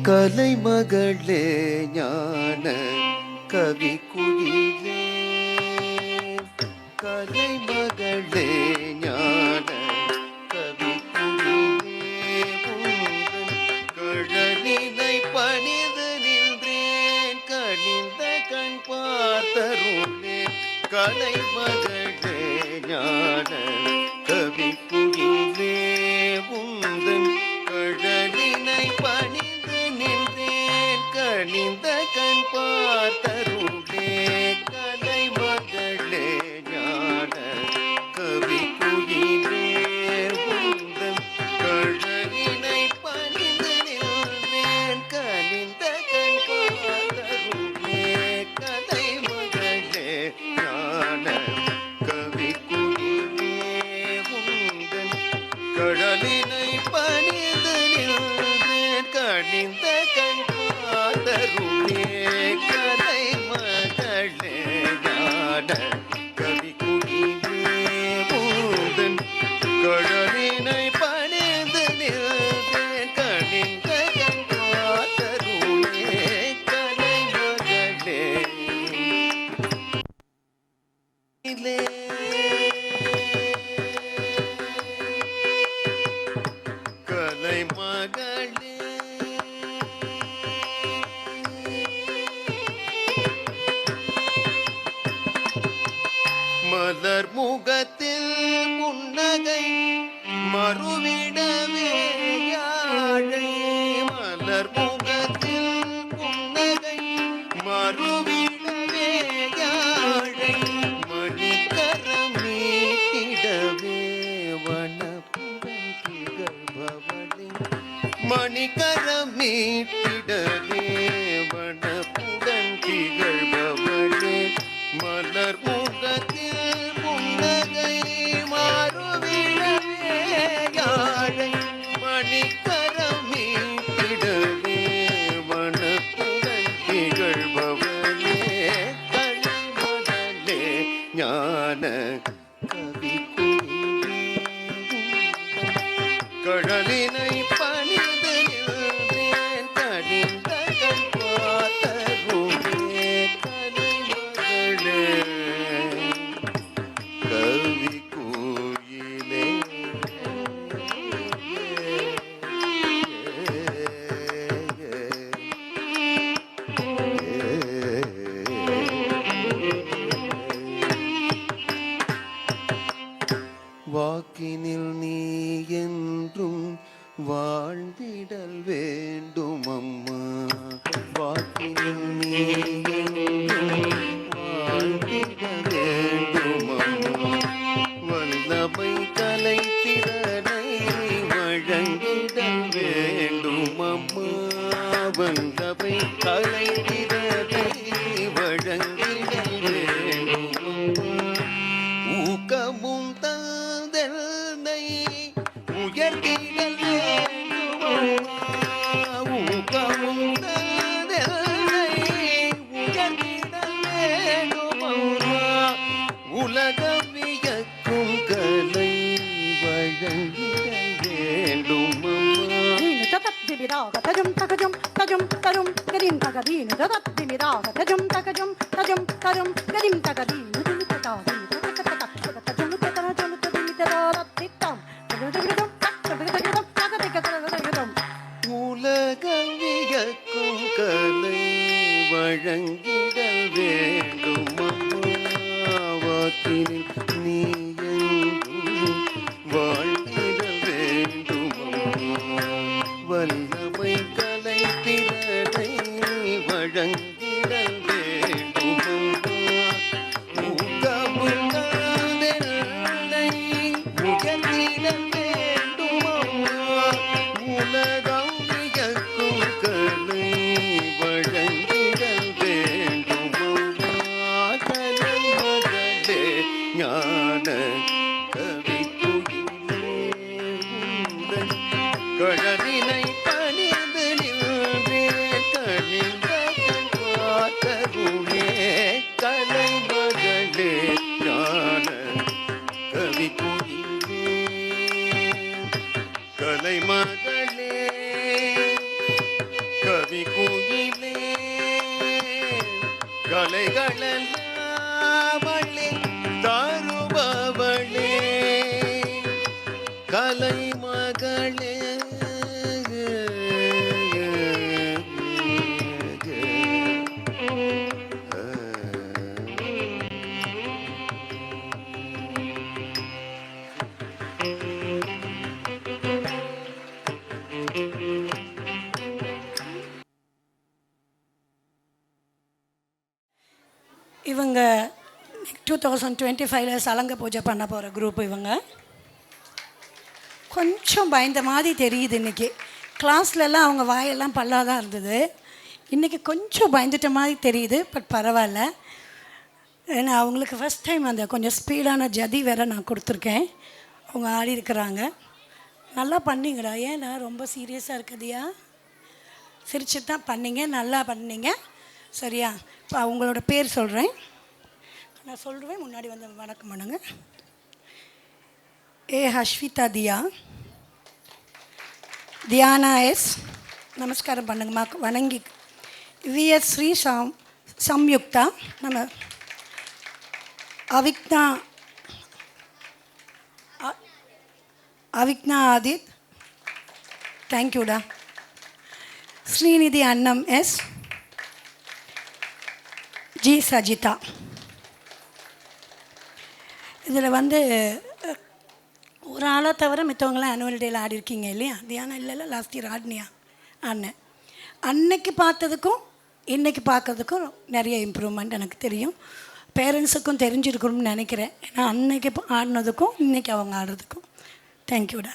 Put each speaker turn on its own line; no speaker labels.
கலைமகளே ஞான கவி குயிலே, கலைமகளே ஞான கவி குயிலே, கழலினை பணிந்து நின்றேன் கனிந்த கண் பார்த்தருளேன். கலைமகளே ஞான கவி குயிலே, உந்தன் கழலினை பணிந்து நின்றேன் கனிந்த கண் பார்த்தருளே. கலைமகளே ஞான கவி குயிலே, உந்தன் கழலினை பணிந்து நின்றேன் கனிந்த கண் பார்த்தருளே. கலைமகளே ஞான கவி குயிலே, உந்தன் கழலினை பணிந்து நின்றேன் கனிந்த கண் பார்த்தருளே. கலைமகளே ஞான கவி குயிலே, உந்தன் கழலினை பணிந்து நின்றேன் கனிந்த கண் பார்த்தருளே. கலைமகளே கலைமகளே மலர் முகத்தில் புன்னகை மறுவிடவே யாழை. மலர் முகத்தில் புன்னகை மறுவிடவே யாழை. மணிக்கரம் மீட்டிடவே வனப்புடன் திகழ்பவளே. மணிக்கரம் மீட்டிடவே வனப்புடன் திகழ்பவளே. மலர் முகத்தில் புன்னகை மாறுவிடவே யாழை. மணிக்கரம் மீட்டிடவே வனப்புடன் திகழ்பவளே. கலைமகளே ஞான கவி குயிலே, கழலினை பணிந்து நின்றேன் கனிந்த கண் பார்த்தருளே. கலைமகளே கவி குயிலே. வாக்கினில் நீ என்றும் வாழ்ந்திடல் வேண்டும் அம்மா. வாக்கினில் நீ என்றும் வாழ்ந்திட வேண்டும் அம்மா. வல்லமை கலை திறனை வழங்கிடல் வேண்டும் அம்மா. வல்லமை கலை திறனை வழங்கிடல் வேண்டும் அம்மா. ஊக்கமும் தந்தெல்லை உயர்த்திடல் வேண்டும் அம்மா. ஊக்கமும் தந்தெல்லை உயர்த்திடல் வேண்டும் அம்மா. உலகம் வியக்கும் கலை வழங்கிடல் வேண்டும் அம்மா.
தஜம் தகஜம் தஜம் தரும் கரிம் தகதீன் ததத்திமிராக தஜம் தகஜம் தஜம் தரும் கரிம் தகதீன் ததாதி ததததத தஜம் ததஜம் ததிமிதரத்தித்தம் ததததம் ததததம் தததததம்.
உலகம் வியக்கும் கலை வழங்கிடல் வேண்டும் அம்மா. வாக்கினில் நீ என்றும் வாழ்ந்திடல் வேண்டும் அம்மா. வல்லமை கலை திறனை வழங்கிடல் வேண்டும் அம்மா. ஊக்கமும் தந்தெல்லை உயர்த்திடல் வேண்டும் அம்மா. உலகம் வியக்கும் கலை வழங்கிடல் வேண்டும் அம்மா. கலைமகளே ஞான கவி குயிலே, உந்தன் கழலினை பணி கலைகளெல்லாம் அள்ளி தருபவளே கலைமகளே
இவங்க 2025 சலங்க பூஜை பண்ண போகிற குரூப். இவங்க கொஞ்சம் பயந்த மாதிரி தெரியுது இன்றைக்கி. கிளாஸ்லலாம் அவங்க வாயெல்லாம் பல்லாக தான் இருந்தது. இன்றைக்கி கொஞ்சம் பயந்துட்ட மாதிரி தெரியுது. பட் பரவாயில்ல. ஏன்னா அவங்களுக்கு ஃபஸ்ட் டைம் அந்த கொஞ்சம் ஸ்பீடான ஜதி வேறு நான் கொடுத்துருக்கேன். அவங்க ஆடி இருக்கிறாங்க. நல்லா பண்ணிங்கடா. ஏன்னா ரொம்ப சீரியஸாக இருக்குதியா? சிரிச்சுட்டு தான் பண்ணிங்க. நல்லா பண்ணிங்க. சரியா? இப்போ அவங்களோட பேர் சொல்கிறேன். நான் சொல்கிறேன், முன்னாடி வந்து வணக்கம் பண்ணுங்க. ஏ ஹஷ்விதா தியா, தியானா எஸ், நமஸ்காரம் பண்ணுங்கம்மா, வணங்கி. விஎஸ் ஸ்ரீ சம்யுக்தா, நம்ம அவிக்னா ஆதித், தேங்க்யூடா. ஸ்ரீநிதி அன்னம் எஸ், ஜி சஜிதா. இதில் வந்து ஒரு ஆளாக தவிர மித்தவங்களாம் ஆனுவல் டேயில் ஆடி இருக்கீங்க இல்லையா? தியானம் இல்லைல்ல, லாஸ்ட் இயர் ஆடினியா? ஆடினேன். அன்னைக்கு பார்த்ததுக்கும் இன்றைக்கி பார்க்கறதுக்கும் நிறைய இம்ப்ரூவ்மெண்ட் எனக்கு தெரியும். பேரண்ட்ஸுக்கும் தெரிஞ்சிருக்கணும்னு நினைக்கிறேன். ஏன்னா அன்னைக்கு ஆடினதுக்கும் இன்றைக்கி அவங்க ஆடுறதுக்கும். தேங்க்யூடா.